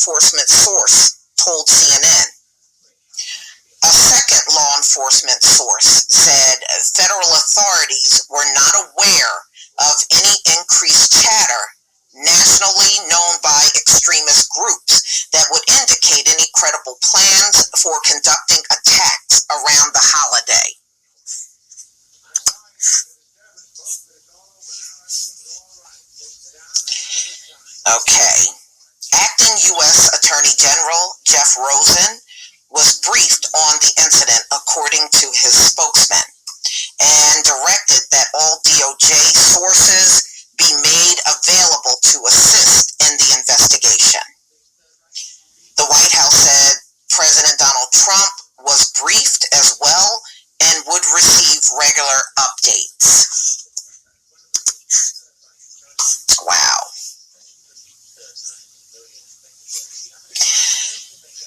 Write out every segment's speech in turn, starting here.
enforcement source told CNN. A second law enforcement source said federal authorities were not aware of any increased chatter nationally known by extremist groups that would indicate any credible plans for conducting attacks around the holiday. Okay. Acting U.S. Attorney General Jeff Rosen was briefed on the incident according to his spokesman and directed that all DOJ sources be made available to assist in the investigation. The White House said President Donald Trump was briefed as well and would receive regular updates. Wow.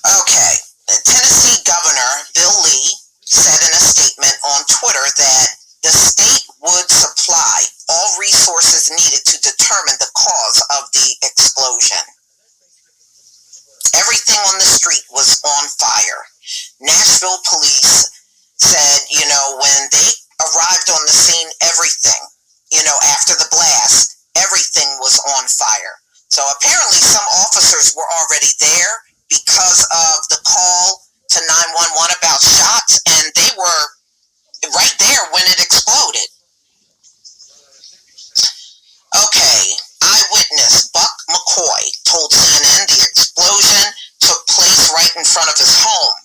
Okay. Tennessee Governor Bill Lee said in a statement on Twitter that the state would supply all resources needed to determine the cause of the explosion. Everything on the street was on fire. Nashville police said, when they arrived on the scene, everything, after the blast, everything was on fire. So apparently some officers were already there because of the call to 911 about shots, and they were right there when it exploded. Okay, eyewitness Buck McCoy told CNN the explosion took place right in front of his home,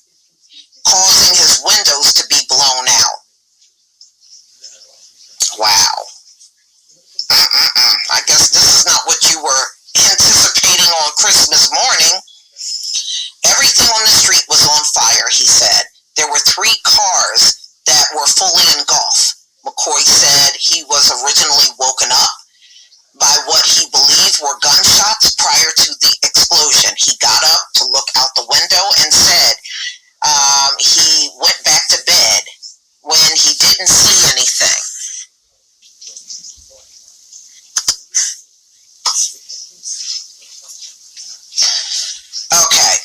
causing his windows to be blown out. Wow. I guess this is not what you were anticipating on Christmas morning. Everything on the street was on fire, he said. There were 3 cars that were fully engulfed. McCoy said he was originally woken up by what he believed were gunshots prior to the explosion. He got up to look out the window and said he went back to bed when he didn't see anything. Okay.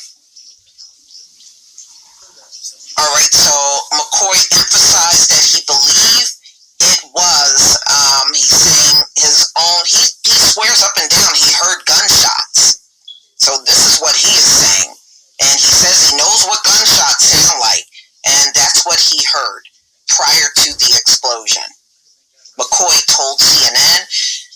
All right, so McCoy emphasized that he believed it was, he's saying his own, he swears up and down he heard gunshots. So this is what he is saying. And he says he knows what gunshots sound like, and that's what he heard prior to the explosion. McCoy told CNN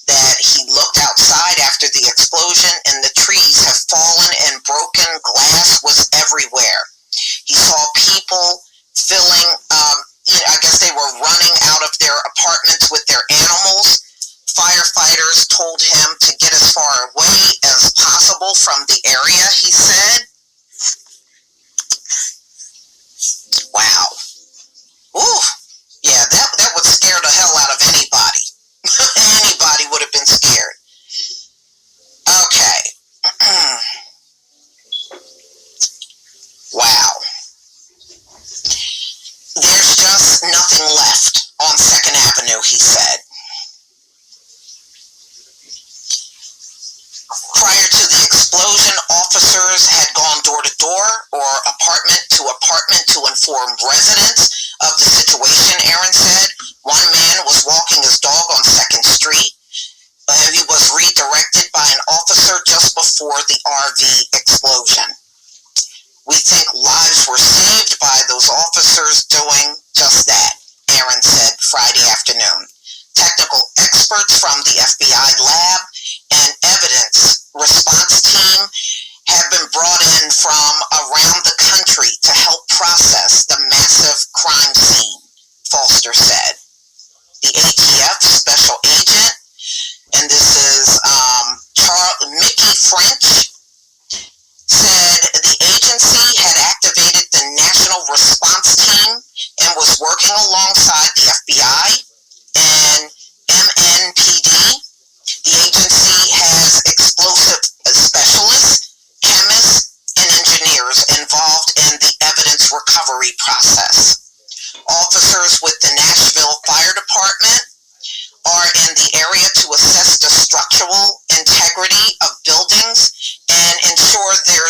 that he looked outside after the explosion and the trees have fallen and broken glass was everywhere. He saw people filling, I guess they were running out of their apartments with their animals. Firefighters told him to get as far away as possible from the area, he said. Wow. Ooh. Yeah, that would scare the hell out of anybody. Anybody would have been scared. Okay. Wow. There's just nothing left on 2nd Avenue, he said. Prior to the explosion, officers had gone door to door or apartment to inform residents of the situation, Aaron said. One man was walking his dog on 2nd Street. He was redirected by an officer just before the RV explosion. We think lives were saved by those officers doing just that, Aaron said Friday afternoon. Technical experts from the FBI lab and evidence response team have been brought in from around the country to help process the massive crime scene, Foster said. The ATF special agent, and this is Mickey French, said the agency had activated the National Response Team and was working alongside the FBI and MNPD. The agency has explosive specialists, chemists, and engineers involved in the evidence recovery process. Officers with the Nashville Fire Department are in the area to assess the structural integrity of buildings and ensure there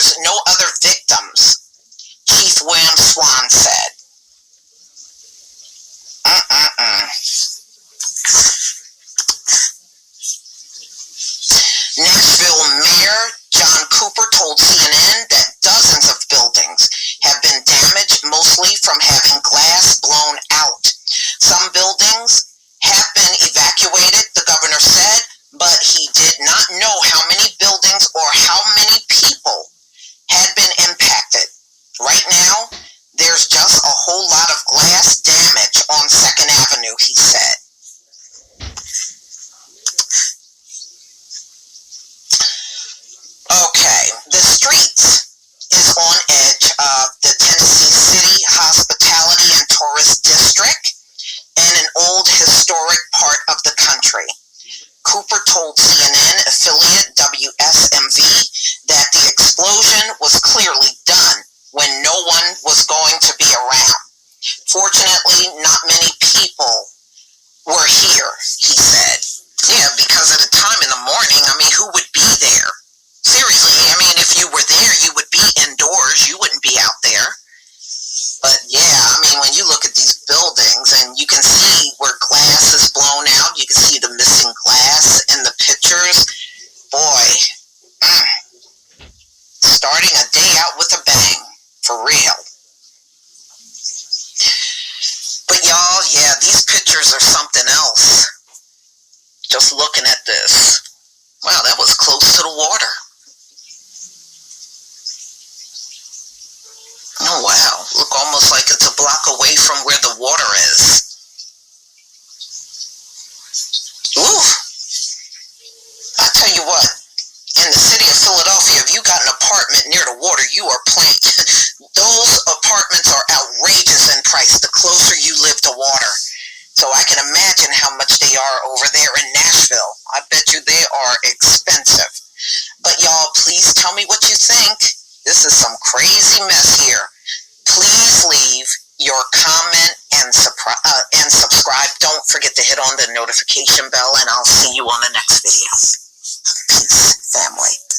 Cooper told CNN affiliate WSMV that the explosion was clearly done when no one was going to be around. Fortunately, not many people were here, he said. Yeah, because at a time in the morning, I mean, who would be there? Seriously, I mean, if you were there, you would be indoors. You wouldn't be out there. But yeah, I mean, when you look at these buildings and you can see where glass is blown out, you can see the missing glass in the pictures. Boy, starting a day out with a bang, for real. But y'all, yeah, these pictures are something else. Just looking at this. Wow, that was close to the water. Oh wow, look almost like it's a block away from where the water is. Ooh, I tell you what, in the city of Philadelphia, if you got an apartment near the water, you are playing. Those apartments are outrageous in price the closer you live to water. So I can imagine how much they are over there in Nashville. I bet you they are expensive. But y'all, please tell me what you think. This is some crazy mess here. Please leave your comment and subscribe. Don't forget to hit on the notification bell, and I'll see you on the next video. Peace, family.